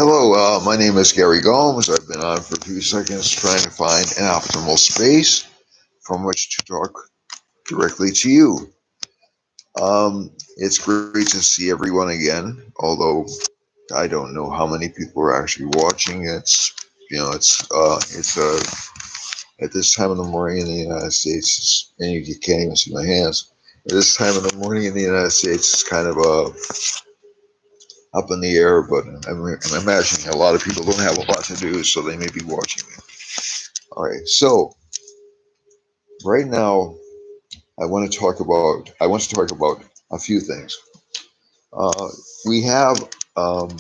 Hello, my name is Gary Gomes. I've been on for a few seconds trying to find an optimal space from which to talk directly to you. It's great to see everyone again, although I don't know how many people are actually watching. It's at this time of the morning in the United States, and you can't even see my hands. At this time of the morning in the United States, it's kind of up in the air, but I'm imagining a lot of people don't have a lot to do, so they may be watching me. All right, so right now I want to talk about a few things. Uh, we have um,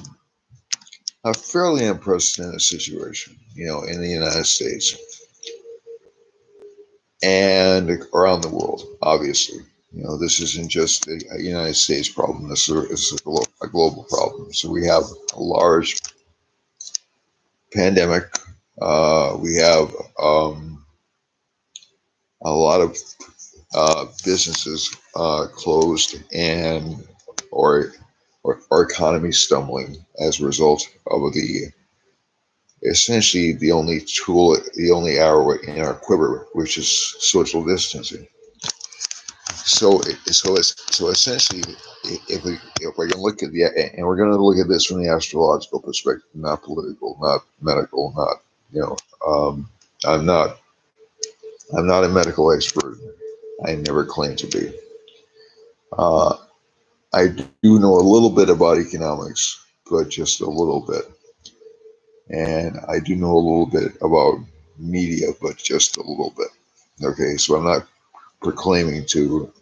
a fairly unprecedented situation, in the United States and around the world. Obviously, this isn't just a United States problem. This is a global problem. So we have a large pandemic. We have a lot of businesses closed and or our economy stumbling as a result of the essentially the only tool, the only arrow in our quiver, which is social distancing. So essentially, if we can look at and we're going to look at this from the astrological perspective, not political, not medical, not you know, um, I'm not I'm not a medical expert. I never claim to be. Uh, I do know a little bit about economics, but just a little bit. And I do know a little bit about media, but just a little bit. Okay, so I'm not proclaiming to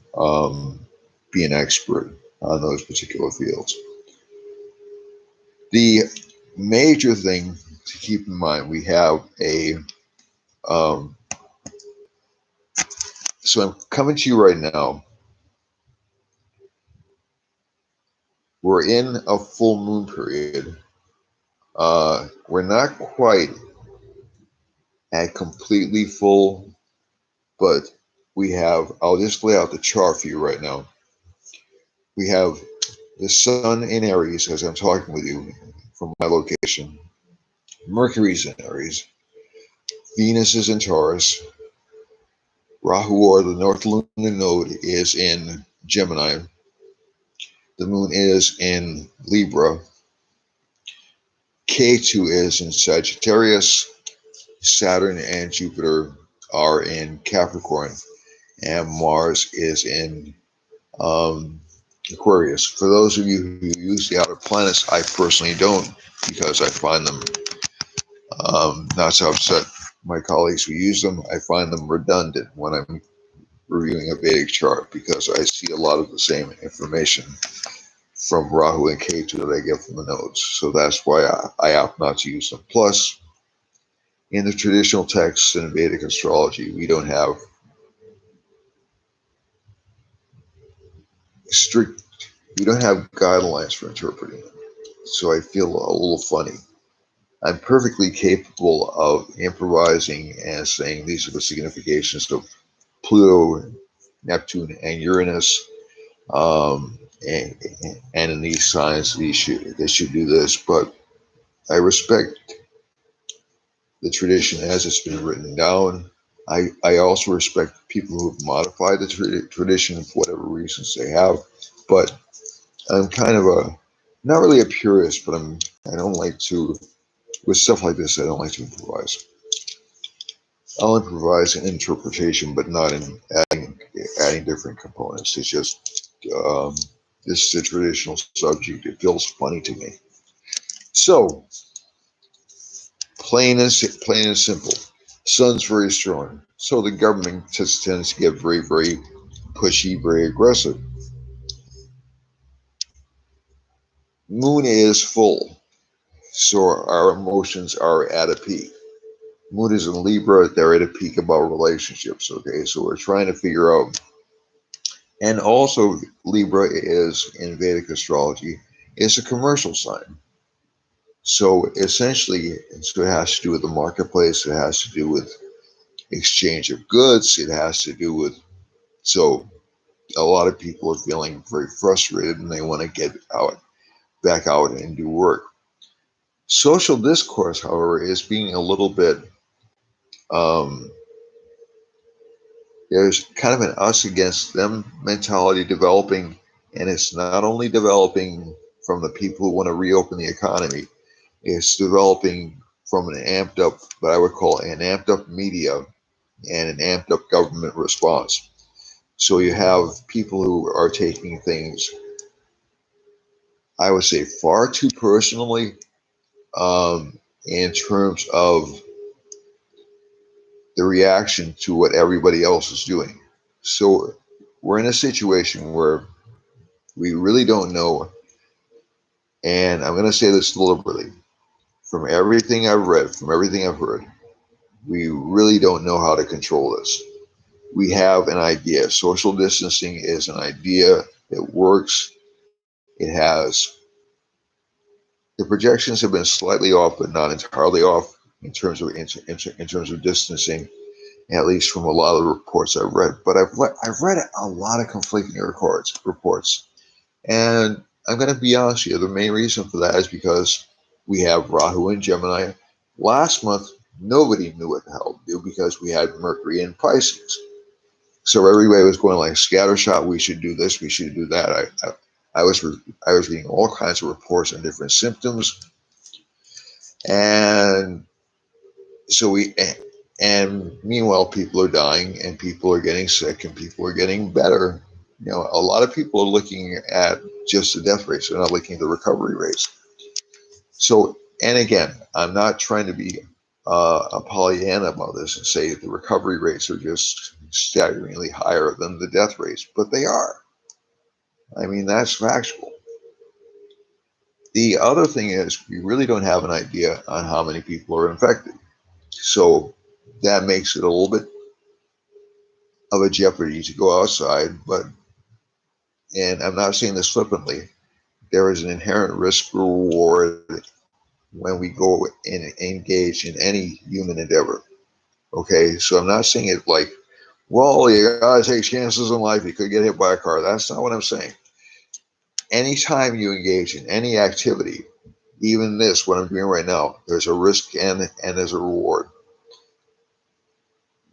be an expert on those particular fields. The major thing to keep in mind, we have um, so I'm coming to you right now. We're in a full moon period. We're not quite at completely full, but I'll just lay out the chart for you right now. We have the sun in Aries as I'm talking with you from my location. Mercury's in Aries. Venus is in Taurus. Rahu, or the North Lunar Node, is in Gemini. The moon is in Libra. K2 is in Sagittarius. Saturn and Jupiter are in Capricorn. And Mars is in Aquarius. For those of you who use the outer planets, I personally don't, because I find them not to upset my colleagues who use them. I find them redundant when I'm reviewing a Vedic chart, because I see a lot of the same information from Rahu and Ketu that I get from the nodes. So that's why I opt not to use them. Plus, in the traditional texts in Vedic astrology, we don't have strict, we don't have guidelines for interpreting them. So I feel a little funny. I'm perfectly capable of improvising and saying these are the significations of Pluto, Neptune, and Uranus. Um, and, and in these signs, they should do this. But I respect the tradition as it's been written down. I also respect people who have modified the tradition for whatever reasons they have. But I'm kind of not really a purist, but I don't like to, with stuff like this, I don't like to improvise. I'll improvise in interpretation, but not in adding different components. It's just this is a traditional subject. It feels funny to me. So plain and simple. Sun's very strong, so the government just tends to get very, very pushy, very aggressive. Moon is full, so our emotions are at a peak. Moon is in Libra, they're at a peak about relationships. Okay, so we're trying to figure out. And also, Libra is in Vedic astrology is a commercial sign. So essentially, so it has to do with the marketplace. It has to do with exchange of goods. It has to do with, so a lot of people are feeling very frustrated and they want to get back out and do work. Social discourse, however, is being a little bit, um, there's kind of an us against them mentality developing, and it's not only developing from the people who want to reopen the economy, it's developing from an amped up, what I would call an amped up media and an amped up government response. So you have people who are taking things, I would say, far too personally, in terms of the reaction to what everybody else is doing. So we're in a situation where we really don't know, and I'm going to say this deliberately. From everything I've read, from everything I've heard, we really don't know how to control this. We have an idea. Social distancing is an idea. It works. It has, the projections have been slightly off, but not entirely off in terms of distancing, at least from a lot of the reports I've read. But I've read a lot of conflicting reports, and I'm going to be honest with you. The main reason for that is because we have Rahu and Gemini. Last month, nobody knew what the hell to do because we had Mercury in Pisces. So everybody was going like scattershot. We should do this. We should do that. I was I was reading all kinds of reports on different symptoms, and so and meanwhile people are dying and people are getting sick and people are getting better. You know, a lot of people are looking at just the death rates. They're not looking at the recovery rates. So, and again, I'm not trying to be a Pollyanna about this and say the recovery rates are just staggeringly higher than the death rates, but they are. I mean, that's factual. The other thing is, we really don't have an idea on how many people are infected. So that makes it a little bit of a jeopardy to go outside. But, and I'm not saying this flippantly, there is an inherent risk reward when we go and engage in any human endeavor. Okay, so I'm not saying it like, well, you gotta take chances in life. You could get hit by a car. That's not what I'm saying. Anytime you engage in any activity, even this, what I'm doing right now, there's a risk and there's a reward.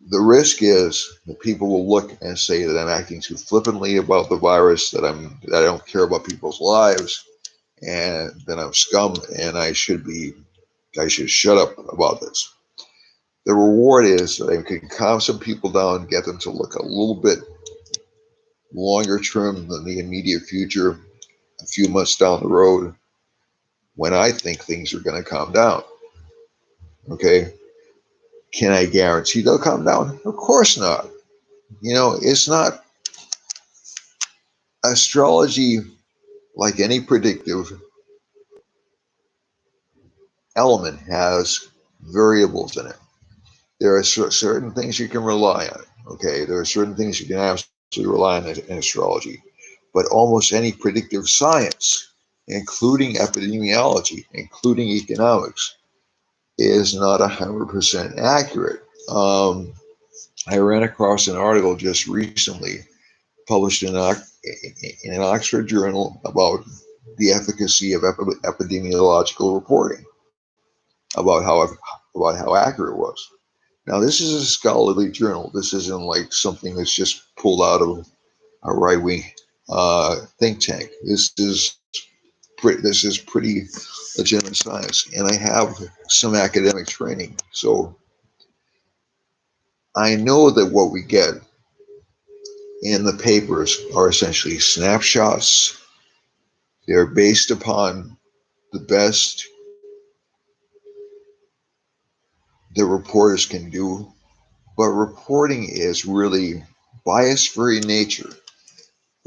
The risk is that people will look and say that I'm acting too flippantly about the virus, that I don't care about people's lives, and that I'm scum and I should shut up about this. The reward is that I can calm some people down, get them to look a little bit longer term than the immediate future, a few months down the road, when I think things are going to calm down. Okay. Can I guarantee they'll calm down? Of course not. You know, it's not astrology, like any predictive element, has variables in it. There are certain things you can rely on. Okay. There are certain things you can absolutely rely on in astrology. But almost any predictive science, including epidemiology, including economics, is not 100% accurate. I ran across an article just recently published in an Oxford journal about the efficacy of epidemiological reporting, about how accurate it was. Now, this is a scholarly journal. This isn't like something that's just pulled out of a right wing think tank. This is pretty legitimate science, and I have some academic training, so I know that what we get in the papers are essentially snapshots. They're based upon the best the reporters can do, but reporting is really biased very nature.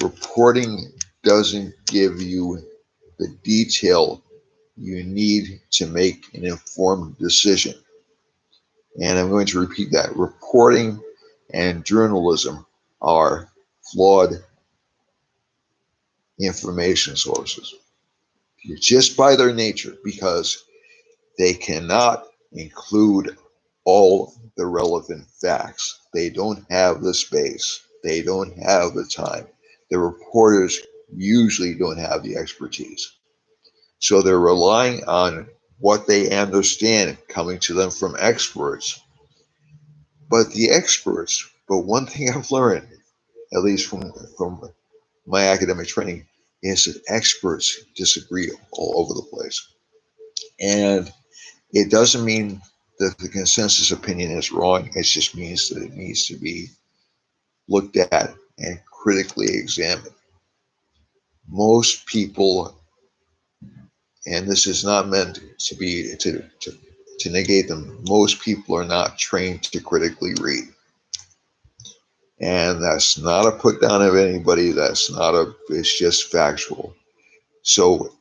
Reporting doesn't give you the detail you need to make an informed decision. And I'm going to repeat that. Reporting and journalism are flawed information sources just by their nature, because they cannot include all the relevant facts. They don't have the space. They don't have the time. The reporters usually don't have the expertise. So they're relying on what they understand coming to them from experts. But one thing I've learned, at least from my academic training, is that experts disagree all over the place. And it doesn't mean that the consensus opinion is wrong. It just means that it needs to be looked at and critically examined. Most people, and this is not meant to be to negate them, most people are not trained to critically read. And that's not a put down of anybody. It's just factual. So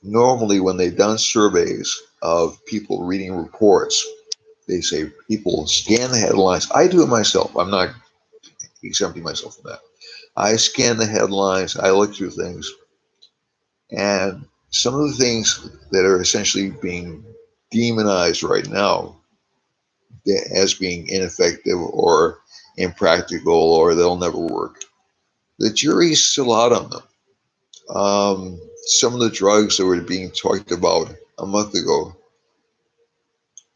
normally when they've done surveys of people reading reports, they say people scan the headlines. I do it myself. I'm not exempting myself from that. I scan the headlines. I look through things. And some of the things that are essentially being demonized right now as being ineffective or impractical or they'll never work, the jury's still out on them. Some of the drugs that were being talked about a month ago,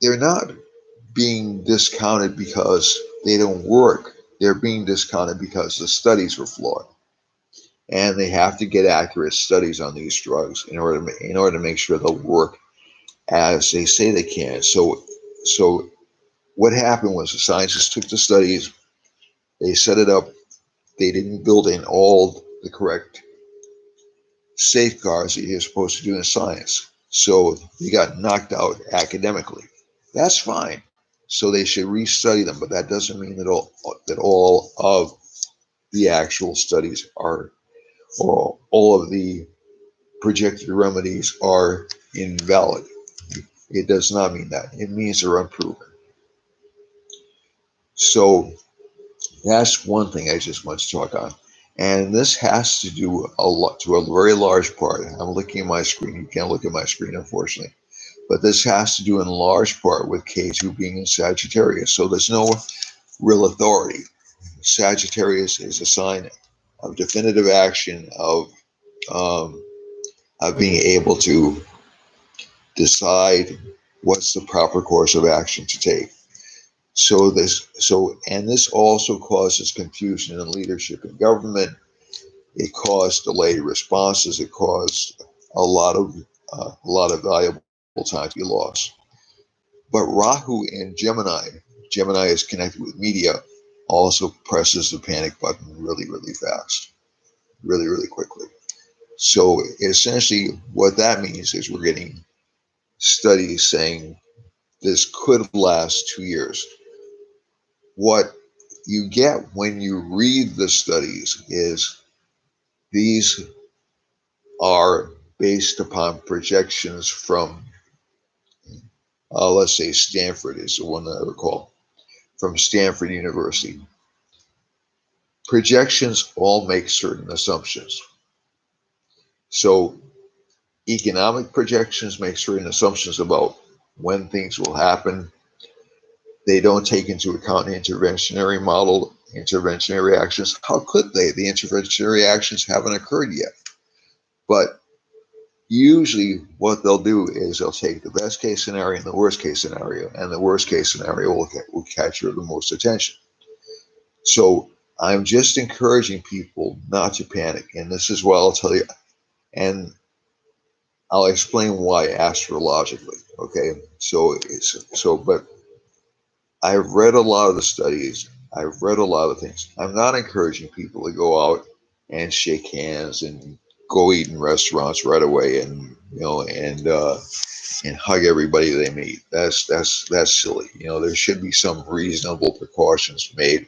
they're not being discounted because they don't work. They're being discounted because the studies were flawed. And they have to get accurate studies on these drugs in order to make sure they'll work as they say they can. So what happened was the scientists took the studies, they set it up, they didn't build in all the correct safeguards that you're supposed to do in science. So they got knocked out academically. That's fine. So they should restudy them, but that doesn't mean that all of the actual studies are, or all of the projected remedies are invalid. It does not mean that. It means they're unproven. So that's one thing I just want to talk on. And this has to do a lot to a very large part. I'm looking at my screen. You can't look at my screen, unfortunately. But this has to do in large part with K2 being in Sagittarius. So there's no real authority. Sagittarius is a sign of definitive action, um, of being able to decide what's the proper course of action to take. And this also causes confusion in leadership and government. It caused delayed responses. It caused a lot of valuable time to be lost. But Rahu in Gemini is connected with media, also presses the panic button really, really fast, really, really quickly. So essentially, what that means is we're getting studies saying this could last 2 years. What you get when you read the studies is these are based upon projections from, let's say, Stanford is the one that I recall, from Stanford University. Projections all make certain assumptions. So economic projections make certain assumptions about when things will happen. They don't take into account interventionary actions. How could they? The interventionary actions haven't occurred yet. But usually what they'll do is they'll take the best case scenario and the worst case scenario, and the worst case scenario will capture the most attention. So I'm just encouraging people not to panic. And this is what I'll tell you. And I'll explain why astrologically. Okay. But I've read a lot of the studies. I've read a lot of things. I'm not encouraging people to go out and shake hands and go eat in restaurants right away and hug everybody they meet. That's silly. There should be some reasonable precautions made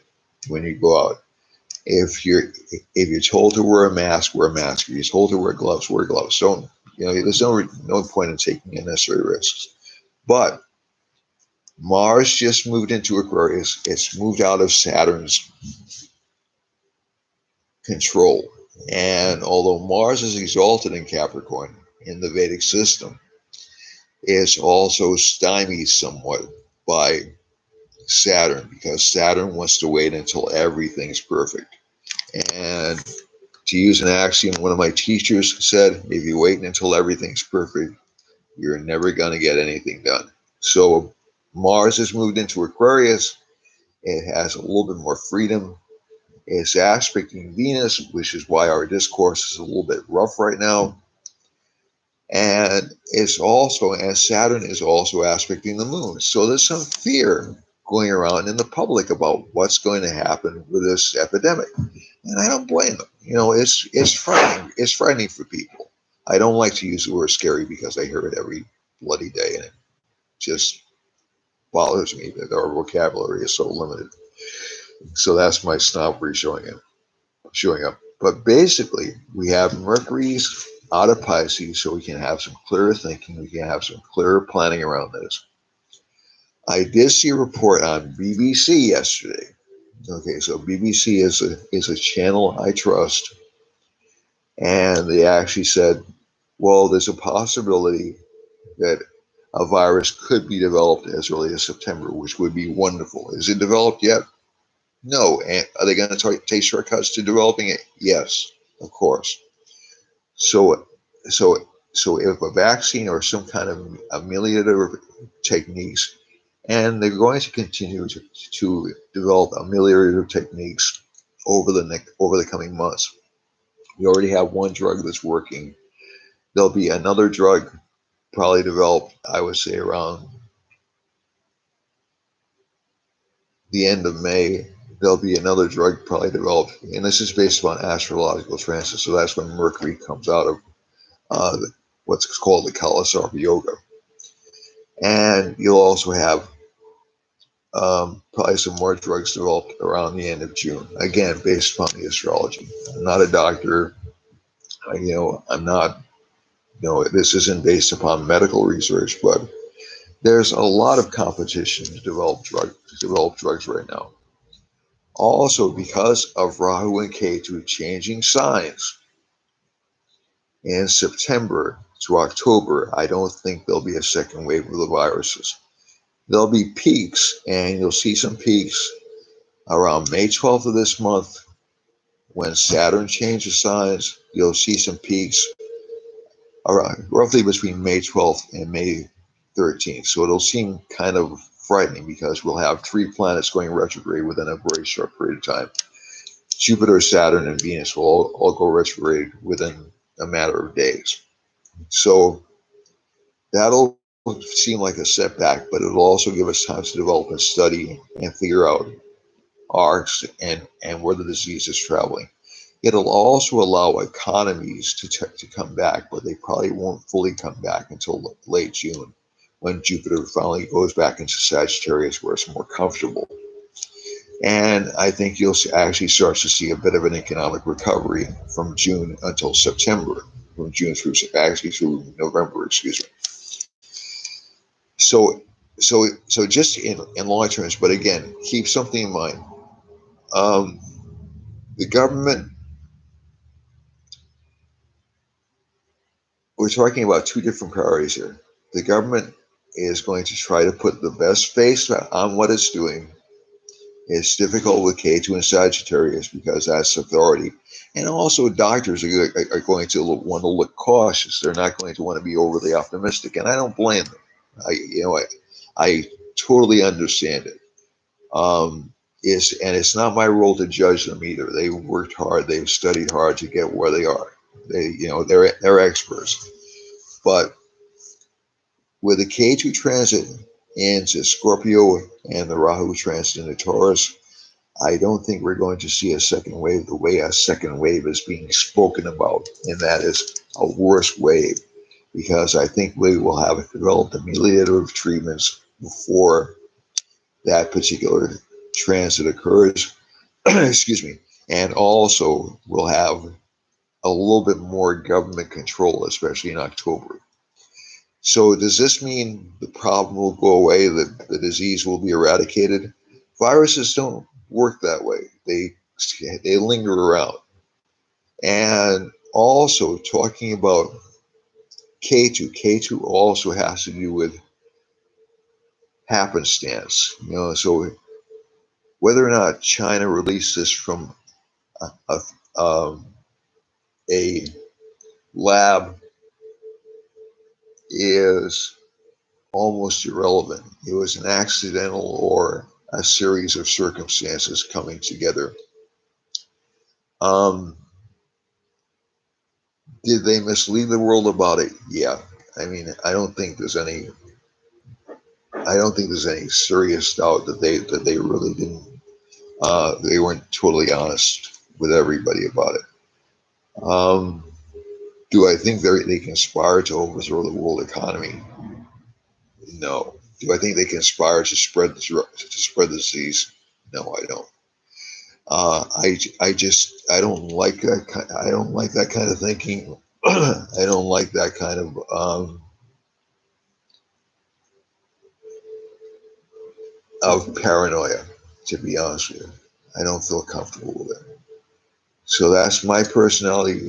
when you go out. If you're told to wear a mask, wear a mask. If you're told to wear gloves, wear gloves. So there's no point in taking unnecessary risks. But Mars just moved into Aquarius. It's moved out of Saturn's control. And although Mars is exalted in Capricorn in the Vedic system, it's also stymied somewhat by Saturn because Saturn wants to wait until everything's perfect. And to use an axiom one of my teachers said, if you wait until everything's perfect, you're never going to get anything done. So Mars has moved into Aquarius. It has a little bit more freedom. It's aspecting Venus, which is why our discourse is a little bit rough right now. And Saturn is also aspecting the moon. So there's some fear going around in the public about what's going to happen with this epidemic. And I don't blame them. It's frightening. It's frightening for people. I don't like to use the word scary because I hear it every bloody day, and it just bothers me that our vocabulary is so limited. So that's my snobbery showing up. But basically, we have Mercury's out of Pisces, so we can have some clearer thinking. We can have some clearer planning around this. I did see a report on BBC yesterday. Okay, so BBC is a channel I trust, and they actually said, well, there's a possibility that a virus could be developed as early as September, which would be wonderful. Is it developed yet? No. And are they going to take shortcuts to developing it? Yes, of course. So, so, so if a vaccine or some kind of ameliorative techniques, and they're going to continue to develop ameliorative techniques over the coming months. We already have one drug that's working. There'll be another drug probably developed, I would say, around the end of May. There'll be another drug probably developed, and this is based on astrological transit. So that's when Mercury comes out of uh, what's called the Kalasarpa Yoga. And you'll also have probably some more drugs developed around the end of June. Again, based upon the astrology. I'm not a doctor. I'm not. This isn't based upon medical research, but there's a lot of competition to develop drugs right now. Also, because of Rahu and Ketu changing signs in September to October, I don't think there'll be a second wave of the viruses. There'll be peaks, and you'll see some peaks around May 12th of this month. When Saturn changes signs, you'll see some peaks around roughly between May 12th and May 13th. So it'll seem kind of frightening because we'll have three planets going retrograde within a very short period of time. Jupiter, Saturn, and Venus will all go retrograde within a matter of days. So that'll seem like a setback, but it'll also give us time to develop and study and figure out arcs and where the disease is traveling. It'll also allow economies to come back, but they probably won't fully come back until late June, when Jupiter finally goes back into Sagittarius where it's more comfortable. And I think you'll actually start to see a bit of an economic recovery from June until September, from June through November, excuse me. So just in long terms, but again, keep something in mind. The government, we're talking about two different priorities here. The government is going to try to put the best face on what it's doing. It's difficult with K2 and Sagittarius because that's authority. And also doctors are going to want to look cautious. They're not going to want to be overly optimistic. And I don't blame them. I totally understand it. It's not my role to judge them either. They've worked hard. They've studied hard to get where they are. They're experts. But with the K2 transit into Scorpio and the Rahu transit into Taurus, I don't think we're going to see a second wave the way a second wave is being spoken about, and that is a worse wave, because I think we will have developed ameliorative treatments before that particular transit occurs. Excuse me. And also, we'll have a little bit more government control, especially in October. So does this mean the problem will go away, that the disease will be eradicated? Viruses don't work that way. They linger around. And also talking about K2 also has to do with happenstance. So whether or not China released this from a lab is almost irrelevant. It was an accidental or a series of circumstances coming together. Um, did they mislead the world about it? Yeah. I mean, I don't think there's any serious doubt that they really didn't. They weren't totally honest with everybody about it. Um, do I think they conspire to overthrow the world economy? No. Do I think they conspire to spread the disease? No, I don't. I don't like that I don't like that kind of thinking. I don't like that kind of paranoia. To be honest with you, I don't feel comfortable with it. So that's my personality.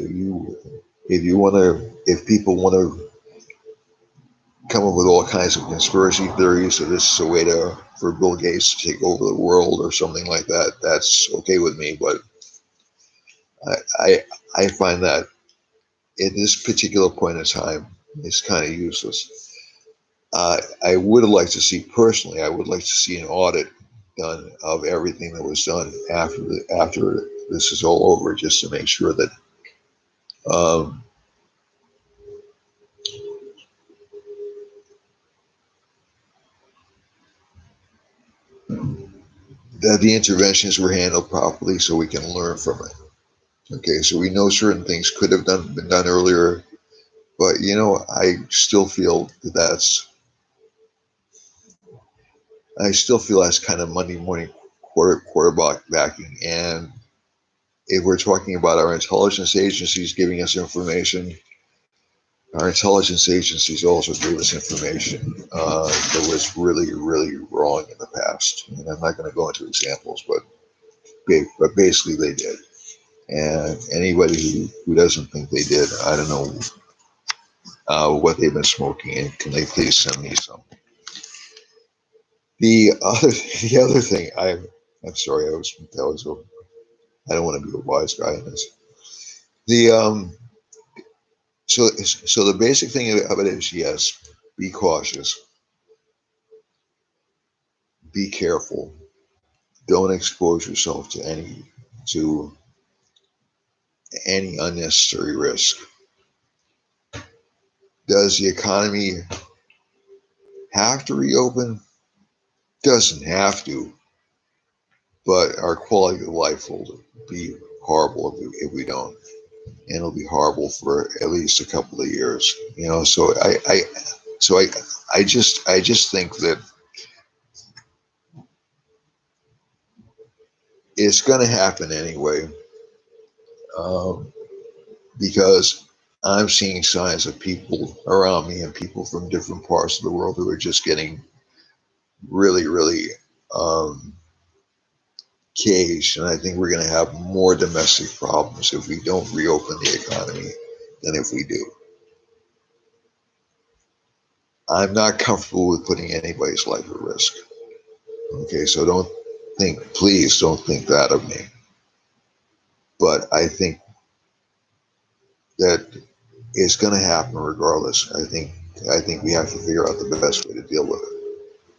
If people want to come up with all kinds of conspiracy theories, so this is a way for Bill Gates to take over the world or something like that, that's okay with me. But I I, I find that at this particular point in time, it's kind of useless. I would like to see personally. I would like to see an audit done of everything that was done after this is all over, just to make sure um, that the interventions were handled properly, so we can learn from it. Okay, so we know certain things could have been done earlier, but I still feel that's kind of Monday morning quarterbacking. And if we're talking about our intelligence agencies giving us information, our intelligence agencies also gave us information that was really, really wrong in the past. And I'm not going to go into examples, but basically they did. And anybody who doesn't think they did, I don't know what they've been smoking, and can they please send me some? The other thing, I'm sorry, I don't want to be a wise guy in this. The so the basic thing of it is, yes, be cautious, be careful, don't expose yourself to any unnecessary risk. Does the economy have to reopen? Doesn't have to, but our quality of life will be horrible if we don't, and it'll be horrible for at least a couple of years. So I just think that it's going to happen anyway, um, because I'm seeing signs of people around me and people from different parts of the world who are just getting really, really um, caged. And I think we're going to have more domestic problems if we don't reopen the economy than if we do. I'm not comfortable with putting anybody's life at risk. Okay, so please don't think that of me. But I think that it's going to happen regardless. I think we have to figure out the best way to deal with it.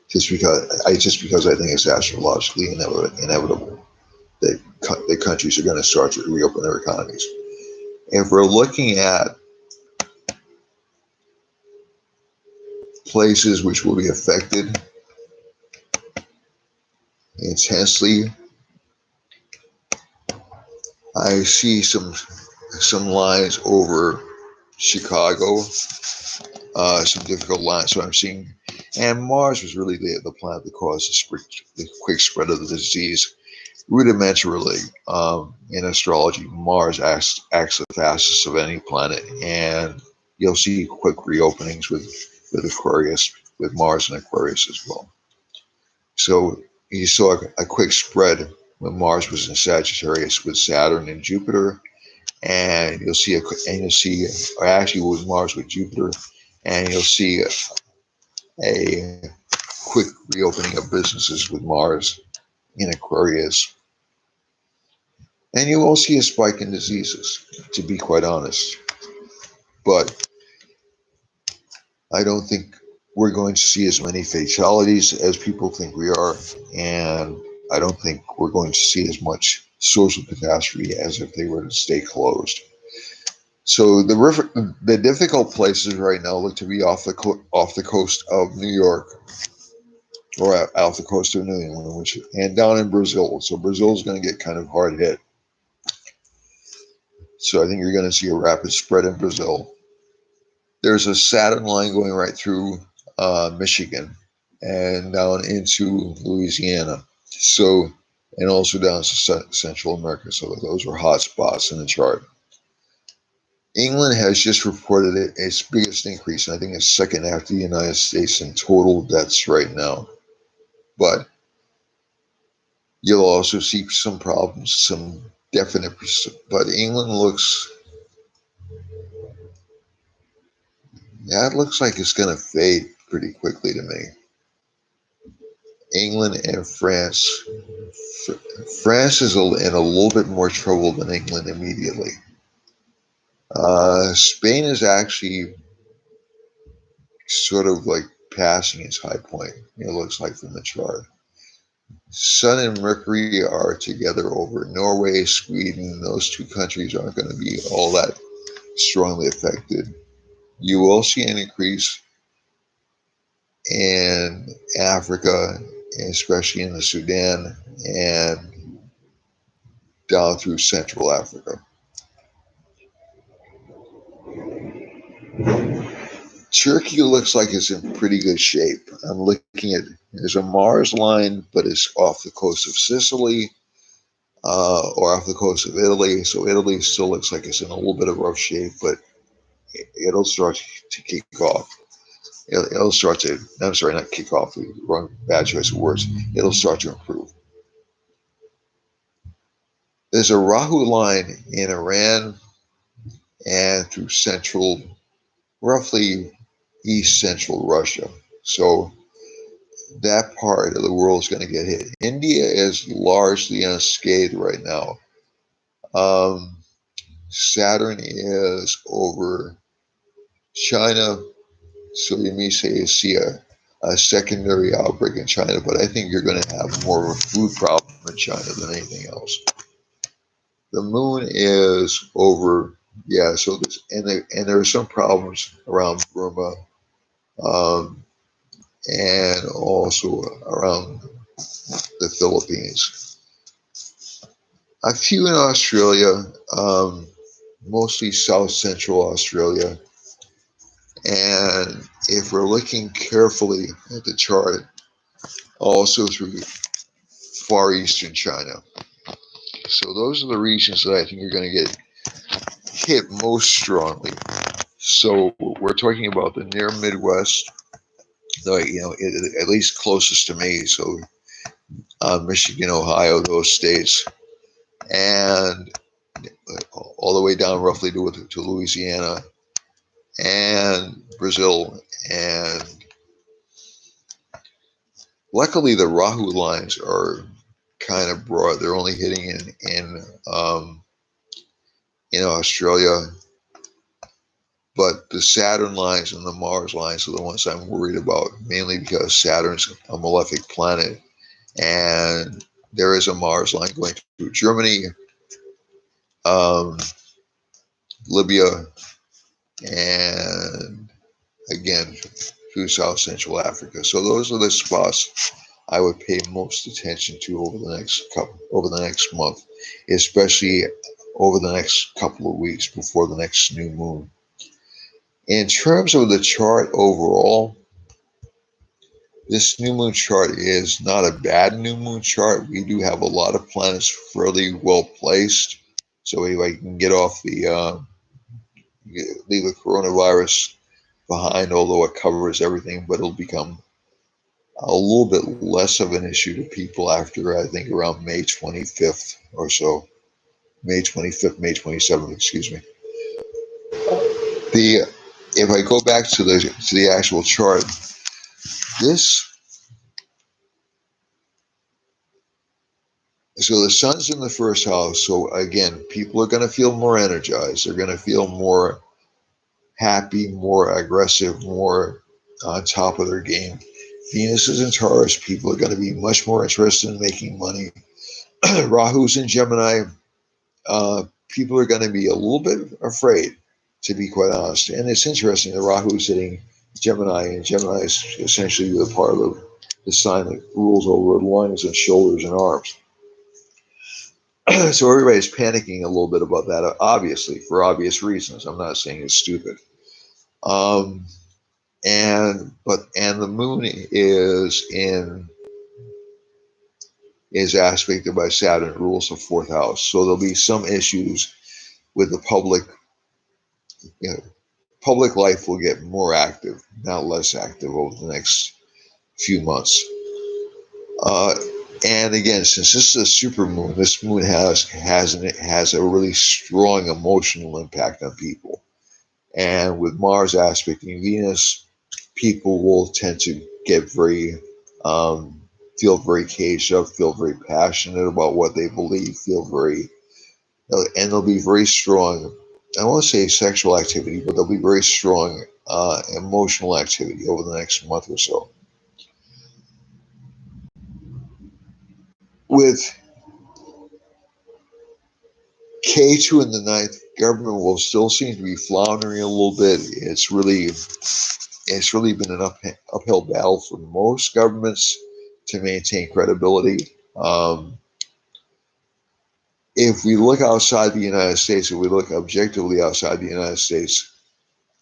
Just because I think it's astrologically inevitable that the countries are going to start to reopen their economies. If we're looking at places which will be affected intensely, I see some lines over Chicago, some difficult lines. So I'm seeing, and Mars was really the planet that caused the quick spread of the disease. Rudimentarily, in astrology, Mars acts the fastest of any planet, and you'll see quick reopenings with Aquarius, with Mars and Aquarius as well. So you saw a quick spread when Mars was in Sagittarius with Saturn and Jupiter, and you'll see, or actually with Mars with Jupiter, and you'll see a quick reopening of businesses with Mars in Aquarius. And you will see a spike in diseases, to be quite honest. But I don't think we're going to see as many fatalities as people think we are, and I don't think we're going to see as much social catastrophe as if they were to stay closed. So the difficult places right now look to be off the coast of New York or off the coast of New England, and down in Brazil. So Brazil is going to get kind of hard hit. So I think you're going to see a rapid spread in Brazil. There's a Saturn line going right through Michigan and down into Louisiana. So, and also down to Central America. So those were hot spots in the chart. England has just reported its biggest increase, and I think it's second after the United States in total deaths right now. But you'll also see some problems, some definite. But England looks, yeah, it looks like it's going to fade pretty quickly to me. England and France. France is in a little bit more trouble than England immediately. Spain is actually sort of like passing its high point, it looks like from the chart. Sun and Mercury are together over Norway, Sweden. Those two countries aren't going to be all that strongly affected. You will see an increase in Africa, especially in the Sudan and down through Central Africa. Turkey looks like it's in pretty good shape. I'm looking at, there's a Mars line, but it's off the coast of Sicily or off the coast of Italy. So Italy still looks like it's in a little bit of rough shape, but it'll start to kick off. It'll start to, I'm sorry, not kick off, wrong, bad choice of words. It'll start to improve. There's a Rahu line in Iran and through central, roughly east central Russia. So that part of the world is going to get hit. India is largely unscathed right now. Saturn is over China, so you may see a secondary outbreak in China, but I think you're going to have more of a food problem in China than anything else. The moon is over, yeah. So and there are some problems around Burma, um, and also around the Philippines. A few in Australia, mostly South Central Australia. And if we're looking carefully at the chart, also through Far Eastern China. So those are the regions that I think are going to get hit most strongly. So we're talking about the near Midwest, at least closest to me. So Michigan, Ohio, those states, and all the way down roughly to Louisiana and Brazil. And luckily, the Rahu lines are kind of broad. They're only hitting in Australia, but the Saturn lines and the Mars lines are the ones I'm worried about, mainly because Saturn's a malefic planet, and there is a Mars line going through Germany, um, Libya, and again through South Central Africa. So those are the spots I would pay most attention to over the next month, especially over the next couple of weeks before the next new moon. In terms of the chart overall, this new moon chart is not a bad new moon chart. We do have a lot of planets fairly well placed, so if I can get off leave the coronavirus behind, although it covers everything, but it'll become a little bit less of an issue to people after I think around May 25th or so. May 25th, May 27th, excuse me. The If I go back to the actual chart, this so the sun's in the first house. So again, people are going to feel more energized. They're going to feel more happy, more aggressive, more on top of their game. Venus is in Taurus. People are going to be much more interested in making money. Rahu's in Gemini. People are going to be a little bit afraid, to be quite honest. And it's interesting that Rahu's hitting Gemini, and Gemini is essentially the part of the sign that rules over the lungs and shoulders and arms. So everybody's panicking a little bit about that, obviously, for obvious reasons. I'm not saying it's stupid. And the moon is aspected by Saturn, rules the fourth house. So there'll be some issues with the public. Public life will get more active, not less active, over the next few months. And again, since this is a super moon, this moon has a really strong emotional impact on people. And with Mars aspecting Venus, people will tend to get feel very caged up, feel very passionate about what they believe, and they'll be very strong. I won't say sexual activity, but there'll be very strong emotional activity over the next month or so. With K2 in the ninth, government will still seem to be floundering a little bit. It's really been an uphill battle for most governments to maintain credibility. If we look outside the United States, if we look objectively outside the United States,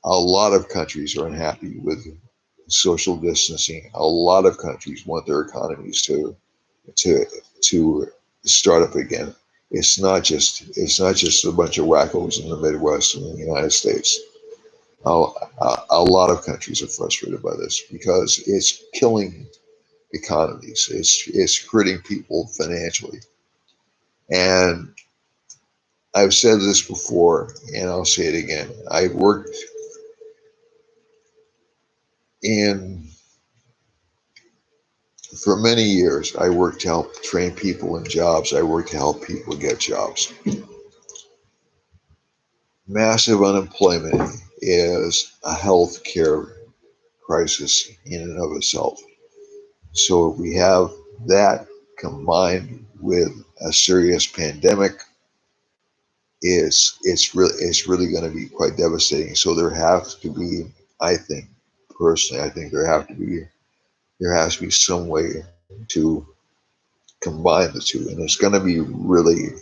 a lot of countries are unhappy with social distancing. A lot of countries want their economies to start up again. It's not just a bunch of wackos in the Midwest and the United States. A lot of countries are frustrated by this because it's killing economies. It's hurting people financially. And I've said this before, and I'll say it again. I've worked for many years. I worked to help train people in jobs. I worked to help people get jobs. Massive unemployment is a health care crisis in and of itself. So we have that combined with a serious pandemic. It's really going to be quite devastating. So there has to be, I think there has to be some way to combine the two, and it's going to be really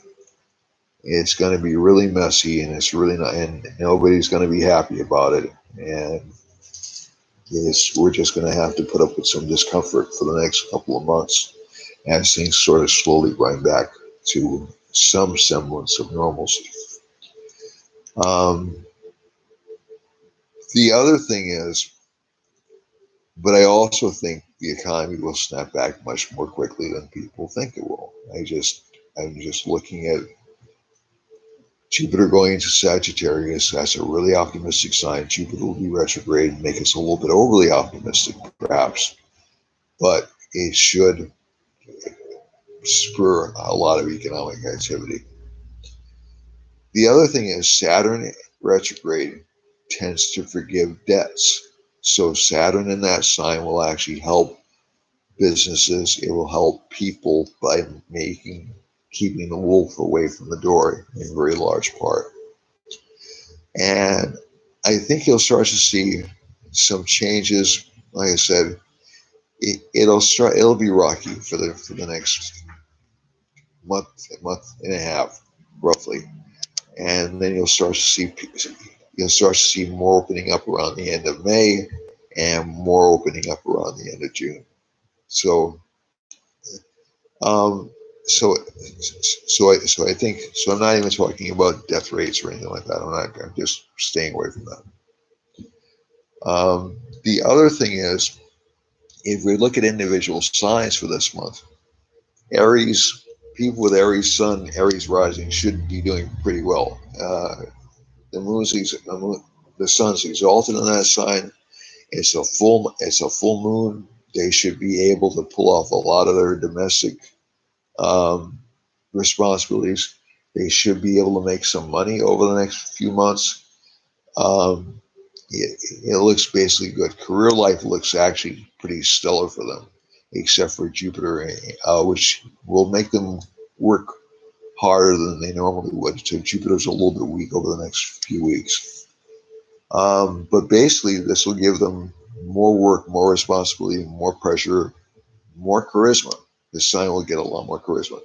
messy, and it's really not, and nobody's going to be happy about it, and we're just going to have to put up with some discomfort for the next couple of months as things sort of slowly grind back to some semblance of normalcy. The other thing is, but I also think the economy will snap back much more quickly than people think it will. I'm just looking at Jupiter going into Sagittarius. That's a really optimistic sign. Jupiter will be retrograde and make us a little bit overly optimistic, perhaps, but it should spur a lot of economic activity. The other thing is Saturn retrograde tends to forgive debts. So Saturn in that sign will actually help businesses. It will help people by keeping the wolf away from the door in very large part. And I think you'll start to see some changes. Like I said, it'll be rocky for the next month and a half, roughly. And then you'll start to see more opening up around the end of May and more opening up around the end of June. So, I think so. I'm not even talking about death rates or anything like that. I'm just staying away from that. The other thing is, if we look at individual signs for this month, Aries, people with Aries Sun, Aries rising should be doing pretty well. The sun's exalted in that sign. It's a full moon. They should be able to pull off a lot of their domestic responsibilities. They should be able to make some money over the next few months. it looks basically good. Career life looks actually pretty stellar for them, except for Jupiter, which will make them work harder than they normally would. So Jupiter's a little bit weak over the next few weeks. But basically, this will give them more work, more responsibility, more pressure, more charisma. This sign will get a lot more charisma.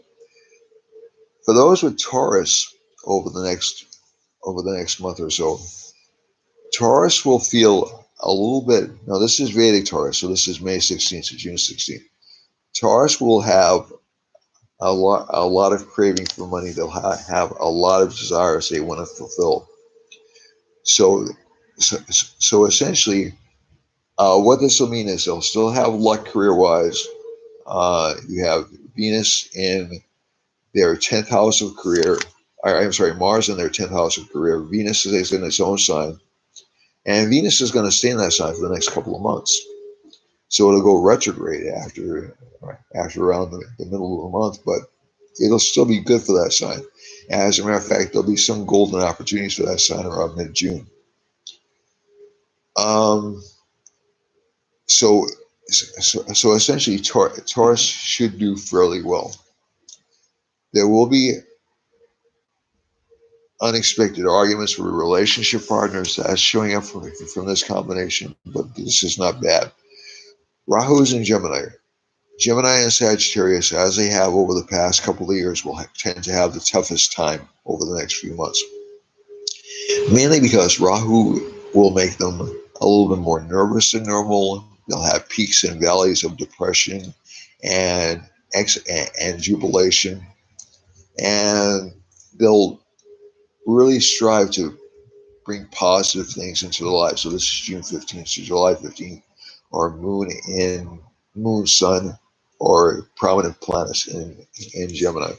For those with Taurus over the next month or so, Taurus will feel a little bit. Now, this is Vedic Taurus, so this is May 16th to June 16th. Taurus will have a lot of craving for money. They'll have a lot of desires they want to fulfill. So, so essentially, what this will mean is they'll still have luck career-wise. You have Venus in their 10th house of career. I'm sorry, Mars in their 10th house of career. Venus is in its own sign. And Venus is going to stay in that sign for the next couple of months. So it'll go retrograde after around the middle of the month, but it'll still be good for that sign. As a matter of fact, there'll be some golden opportunities for that sign around mid-June. So essentially, Taurus should do fairly well. There will be unexpected arguments with relationship partners. That's showing up from this combination, but this is not bad. Rahu's in Gemini. Gemini and Sagittarius, as they have over the past couple of years, will tend to have the toughest time over the next few months. Mainly because Rahu will make them a little bit more nervous than normal. They'll have peaks and valleys of depression and jubilation. And they'll really strive to bring positive things into their lives. So this is June 15th to July 15th, or Moon, Sun, or prominent planets in Gemini.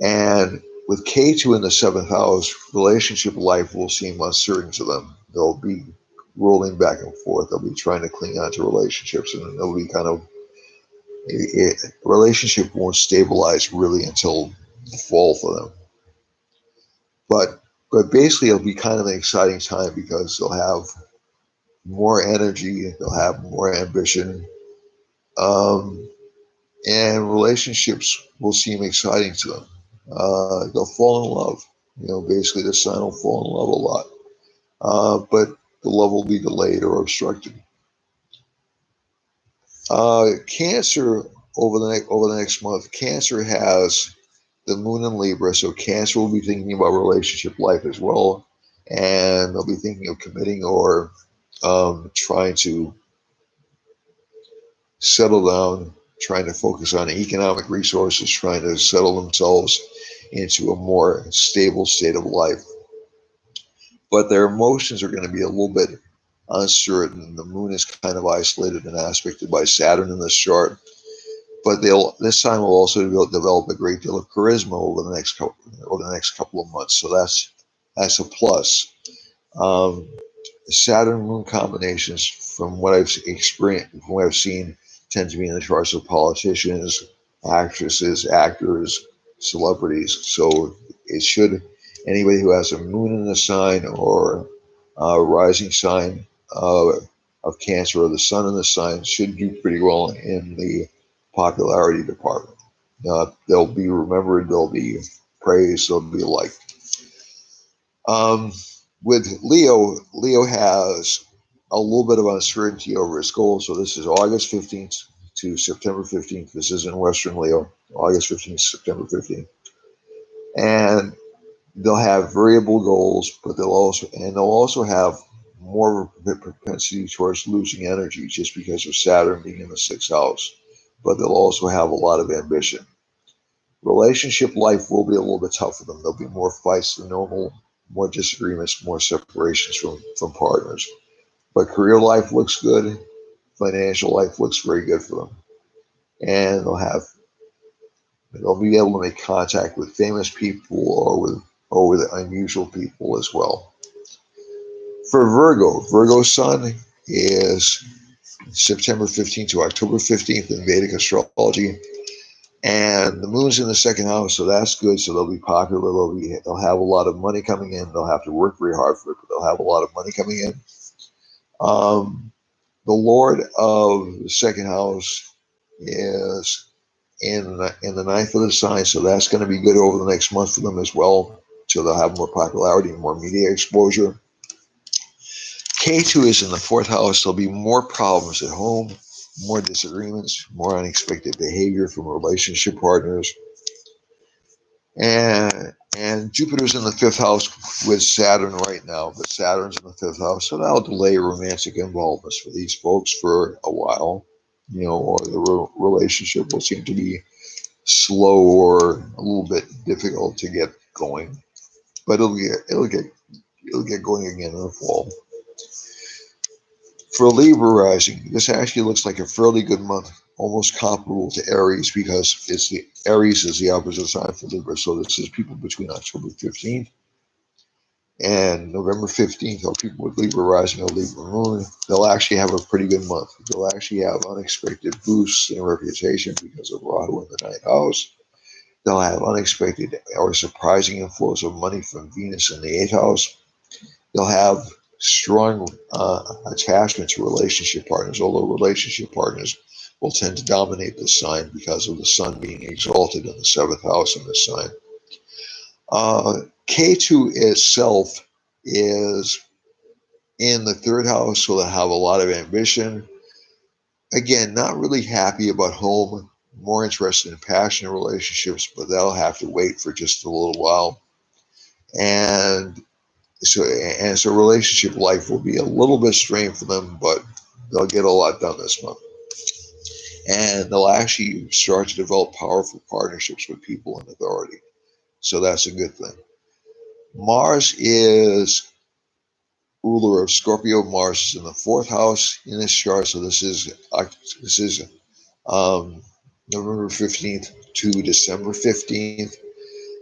And with K2 in the 7th house, relationship life will seem uncertain to them. They'll be rolling back and forth. They'll be trying to cling on to relationships, and they'll be a relationship won't stabilize really until the fall for them. But basically, it'll be kind of an exciting time because they'll have more energy, they'll have more ambition, and relationships will seem exciting to them. They'll fall in love. Basically, the sign will fall in love a lot, but the love will be delayed or obstructed. Cancer over the next month. Cancer has the moon in Libra, so Cancer will be thinking about relationship life as well, and they'll be thinking of committing or trying to settle down, trying to focus on economic resources, trying to settle themselves into a more stable state of life. But their emotions are going to be a little bit uncertain. The moon is kind of isolated and aspected by Saturn in this chart. But this sign will also develop a great deal of charisma over the next couple of months. So that's a plus. Saturn Moon combinations, from what I've experienced, from what I've seen, tend to be in the charts of politicians, actresses, actors, celebrities. So it should, anybody who has a moon in the sign or a rising sign of Cancer or the sun in the sign should do pretty well in the popularity department. They'll be remembered, they'll be praised, they'll be liked. With Leo has a little bit of uncertainty over his goals. So this is August 15th to September 15th. This is in Western Leo, August 15th, September 15th. And they'll have variable goals, but they'll also have more propensity towards losing energy just because of Saturn being in the 6th house. But they'll also have a lot of ambition. Relationship life will be a little bit tough for them. There'll be more fights than normal, more disagreements, more separations from partners. But career life looks good. Financial life looks very good for them. And they'll be able to make contact with famous people or with unusual people as well. For Virgo's sun is September 15th to October 15th in Vedic astrology. And the moon's in the second house, so that's good. So they'll be popular. They'll have a lot of money coming in. They'll have to work very hard for it, but they'll have a lot of money coming in. The Lord of the second house is in the ninth of the sign, so that's going to be good over the next month for them as well. So they'll have more popularity and more media exposure. K2 is in the fourth house. There'll be more problems at home, more disagreements, more unexpected behavior from relationship partners. And Jupiter's in the fifth house with Saturn right now, but Saturn's in the fifth house, so that'll delay romantic involvements for these folks for a while, or the relationship will seem to be slow or a little bit difficult to get going, but it'll get going again in the fall. For Libra rising, this actually looks like a fairly good month, almost comparable to Aries because Aries is the opposite sign for Libra. So this is people between October 15th and November 15th, or people with Libra rising or Libra moon. They'll actually have a pretty good month. They'll actually have unexpected boosts in reputation because of Rahu in the ninth house. They'll have unexpected or surprising inflows of money from Venus in the eighth house. They'll have strong attachment to relationship partners, although relationship partners will tend to dominate the sign because of the sun being exalted in the seventh house in this sign. K2 itself is in the third house, so they'll have a lot of ambition. Again, not really happy about home, more interested in passionate relationships, but they'll have to wait for just a little while. And so relationship life will be a little bit strained for them, but they'll get a lot done this month. And they'll actually start to develop powerful partnerships with people in authority. So that's a good thing. Mars is ruler of Scorpio. Mars is in the fourth house in this chart. So this is November 15th to December 15th.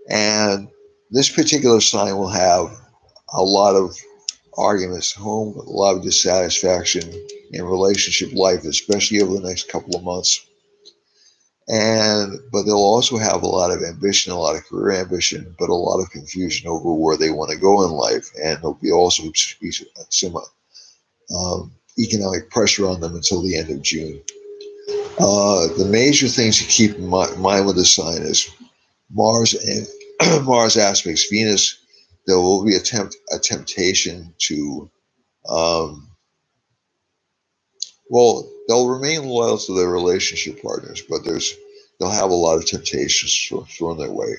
And this particular sign will have a lot of arguments at home, a lot of dissatisfaction in relationship life, especially over the next couple of months. But they'll also have a lot of ambition, a lot of career ambition, but a lot of confusion over where they want to go in life. And there'll be also some economic pressure on them until the end of June. The major things to keep in mind with this sign is Mars and Mars aspects Venus. There will be a temptation to they'll remain loyal to their relationship partners, but they'll have a lot of temptations thrown their way.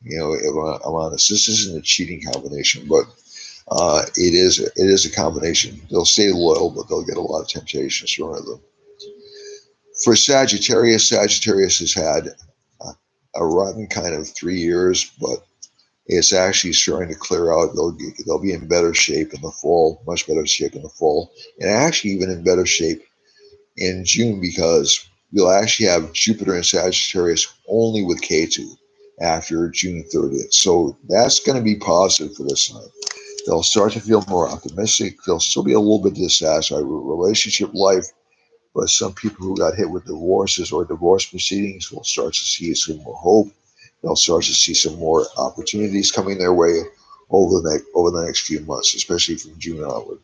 If I'm honest, this isn't a cheating combination, but it is a combination. They'll stay loyal, but they'll get a lot of temptations thrown at them. For Sagittarius has had a rotten kind of 3 years, but it's actually starting to clear out. They'll be in better shape in the fall, much better shape in the fall, and actually even in better shape in June because you'll actually have Jupiter in Sagittarius only with K2 after June 30th. So that's going to be positive for this sign. They'll start to feel more optimistic. They'll still be a little bit dissatisfied with relationship life, but some people who got hit with divorces or divorce proceedings will start to see some more hope. They'll start to see some more opportunities coming their way over the next few months, especially from June onward.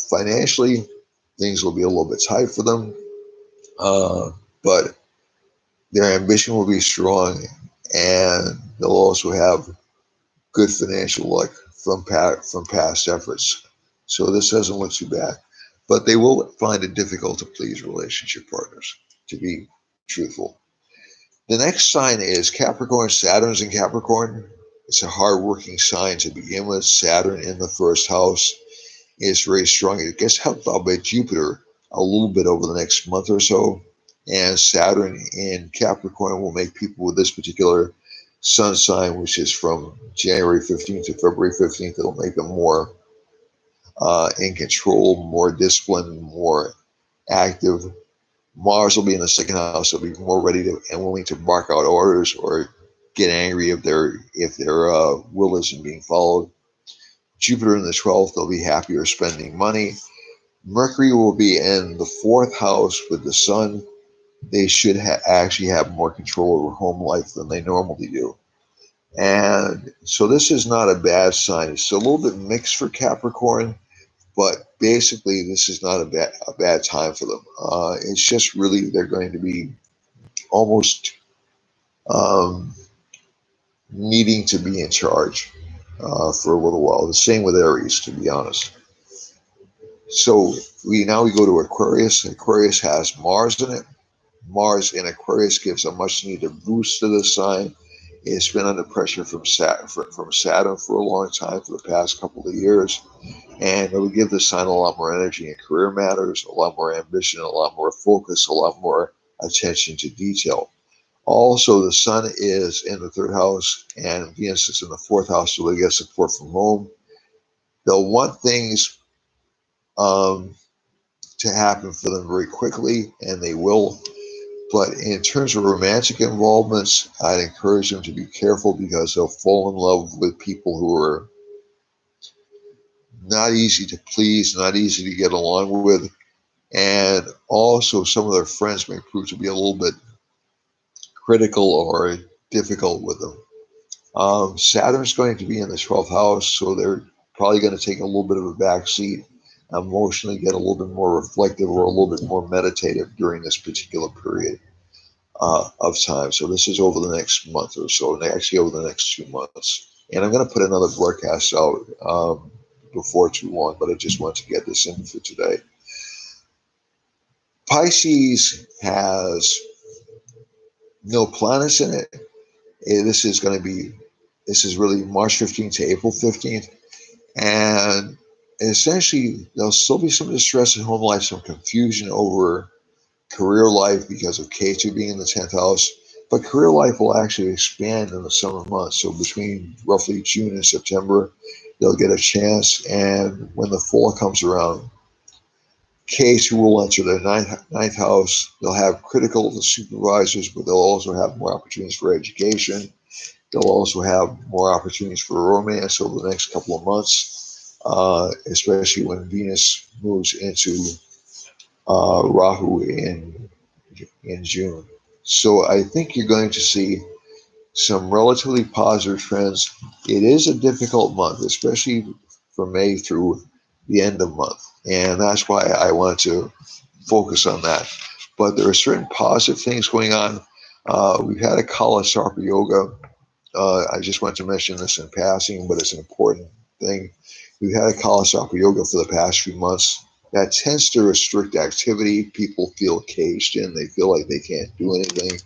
Financially, things will be a little bit tight for them, but their ambition will be strong, and they'll also have good financial luck from past efforts. So this doesn't look too bad, but they will find it difficult to please relationship partners, to be truthful. The next sign is Capricorn. Saturn's in Capricorn. It's a hardworking sign to begin with. Saturn in the first house is very strong. It gets helped out by Jupiter a little bit over the next month or so. And Saturn in Capricorn will make people with this particular sun sign, which is from January 15th to February 15th, it'll make them more in control, more disciplined, more active. Mars will be in the second house. They'll be more ready to and willing to bark out orders or get angry if their will isn't being followed. Jupiter in the 12th, they'll be happier spending money. Mercury will be in the fourth house with the sun. they should actually have more control over home life than they normally do. And so this is not a bad sign. It's a little bit mixed for Capricorn, but basically this is not a bad time for them. It's just really they're going to be almost um, needing to be in charge for a little while. The same with Aries, to be honest. So we go to Aquarius. Aquarius has Mars in it. Mars in Aquarius gives a much needed boost to the sign. It's been under pressure from Saturn for a long time, for the past couple of years, and it will give the sign a lot more energy in career matters, a lot more ambition, a lot more focus, a lot more attention to detail. Also, the Sun is in the third house, and Venus is in the fourth house, so they get support from home. They'll want things um, to happen for them very quickly, and they will. But in terms of romantic involvements, I'd encourage them to be careful because they'll fall in love with people who are not easy to please, not easy to get along with. And also, some of their friends may prove to be a little bit critical or difficult with them. Saturn's going to be in the 12th house, so they're probably going to take a little bit of a back seat, emotionally get a little bit more reflective or a little bit more meditative during this particular period of time. So this is over the next month or so, actually over the next 2 months. And I'm going to put another broadcast out before too long, but I just want to get this in for today. Pisces has no planets in it. This is going to be, this is really March 15th to April 15th. And essentially, there'll still be some distress in home life, some confusion over career life because of K2 being in the 10th house. But career life will actually expand in the summer months. So between roughly June and September, they'll get a chance. And when the fall comes around, K2 will enter the ninth house. They'll have critical supervisors, but they'll also have more opportunities for education. They'll also have more opportunities for romance over the next couple of months, especially when Venus moves into Rahu in June. So I think you're going to see some relatively positive trends. It is a difficult month, especially from May through the end of the month, and that's why I want to focus on that. But there are certain positive things going on. We've had a Kala Sarpa Yoga. I just want to mention this in passing, but it's an important thing. We've had a Kala Sarpa Yoga for the past few months. That tends to restrict activity. People feel caged in. They feel like they can't do anything.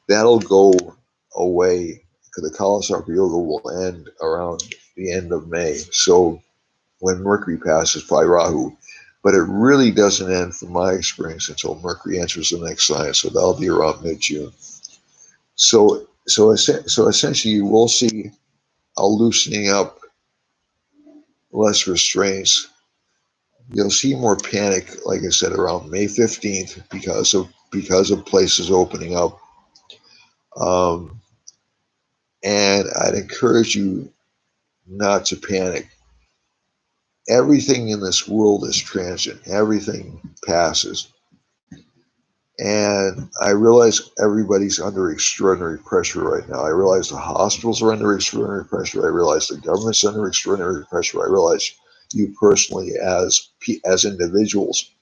That'll go away because the Kala Sarpa Yoga will end around the end of May. So when Mercury passes by Rahu. But it really doesn't end, from my experience, until Mercury enters the next sign. So that'll be around mid-June. So essentially, you will see a loosening up, less restraints. You'll see more panic, like I said, around May 15th because of places opening up. And I'd encourage you not to panic. Everything in this world is transient. Everything passes. And I realize everybody's under extraordinary pressure right now. I realize the hospitals are under extraordinary pressure. I realize the government's under extraordinary pressure. I realize you personally, as individuals,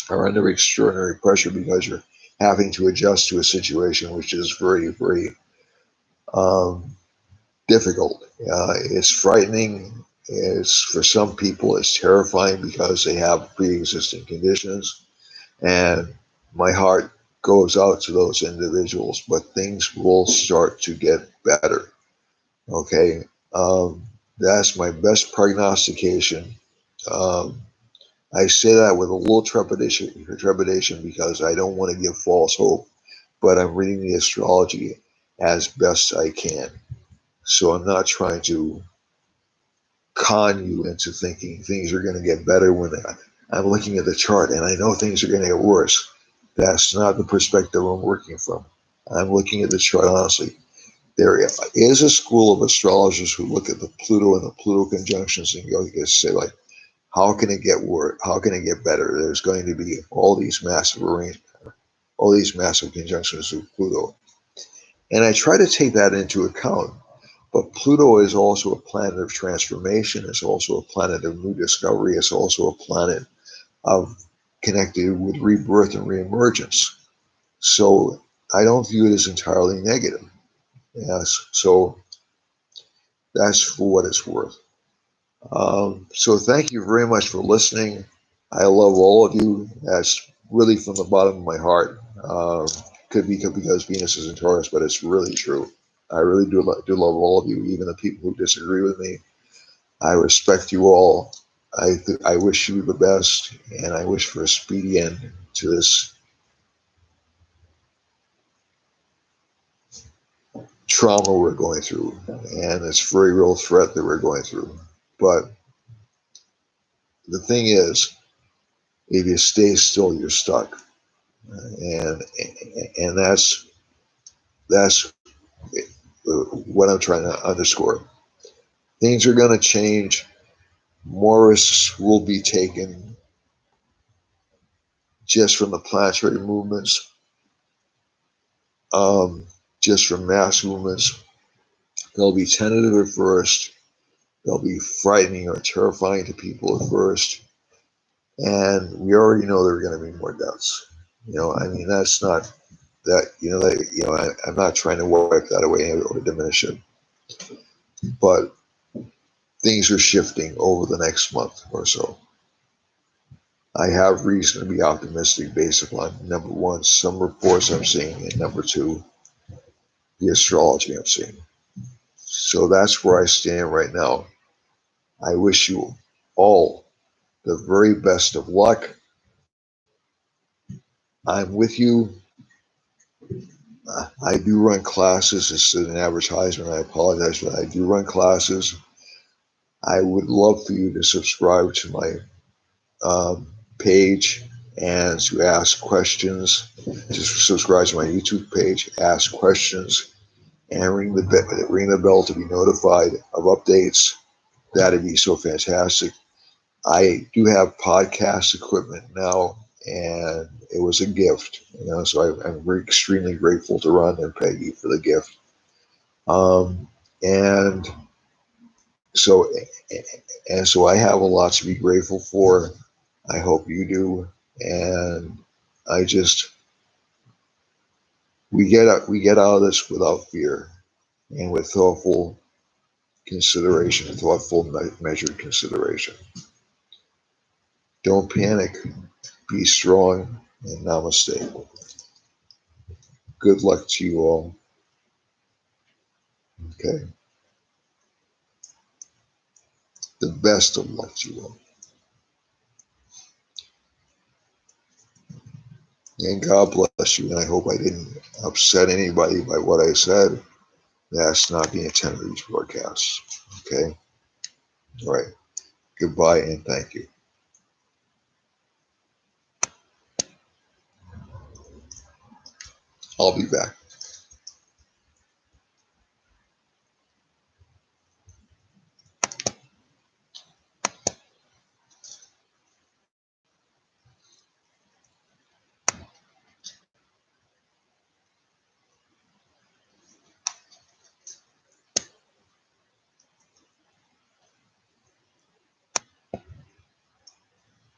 are under extraordinary pressure because you're having to adjust to a situation which is very, very difficult. It's frightening. It's, for some people, it's terrifying because they have pre-existing conditions. And my heart goes out to those individuals, but things will start to get better. Okay. That's my best prognostication. I say that with a little trepidation because I don't want to give false hope, but I'm reading the astrology as best I can. So I'm not trying to con you into thinking things are going to get better when I'm looking at the chart and I know things are going to get worse. That's not the perspective I'm working from. I'm looking at the chart honestly. There is a school of astrologers who look at the Pluto and the Pluto conjunctions and go say, like, how can it get worse? How can it get better? There's going to be all these massive arrangements. all these massive conjunctions with Pluto. And I try to take that into account. But Pluto is also a planet of transformation. It's also a planet of new discovery. It's also a planet of connected with rebirth and reemergence. So I don't view it as entirely negative. Yes. So that's for what it's worth. So thank you very much for listening. I love all of you. That's really from the bottom of my heart. Could be because Venus is in Taurus, but it's really true. I really do love all of you, even the people who disagree with me. I respect you all. I wish you the best, and I wish for a speedy end to this trauma we're going through, and this very real threat that we're going through. But the thing is, if you stay still, you're stuck, and that's what I'm trying to underscore. Things are going to change. More risks will be taken just from the planetary movements, just from mass movements. They'll be tentative at first. They'll be frightening or terrifying to people at first. And we already know there are going to be more deaths. I mean, that's not that, I'm not trying to wipe that away or diminish it. But things are shifting over the next month or so. I have reason to be optimistic based upon, number one, some reports I'm seeing, and number two, the astrology I'm seeing. So that's where I stand right now. I wish you all the very best of luck. I'm with you. I do run classes. It's an advertisement. I apologize, but I do run classes. I would love for you to subscribe to my page and to ask questions. Just subscribe to my YouTube page, ask questions, and ring the bell to be notified of updates. That'd be so fantastic. I do have podcast equipment now, and it was a gift, so I'm very extremely grateful to Ron and Peggy for the gift. And so so I have a lot to be grateful for. I hope you do. And I just we get out of this without fear and with thoughtful consideration, thoughtful measured consideration. Don't panic. Be strong, and namaste. Good luck to you all. Okay. The best of luck to you all. And God bless you. And I hope I didn't upset anybody by what I said. That's not the intent of these broadcasts. Okay. All right. Goodbye and thank you. I'll be back.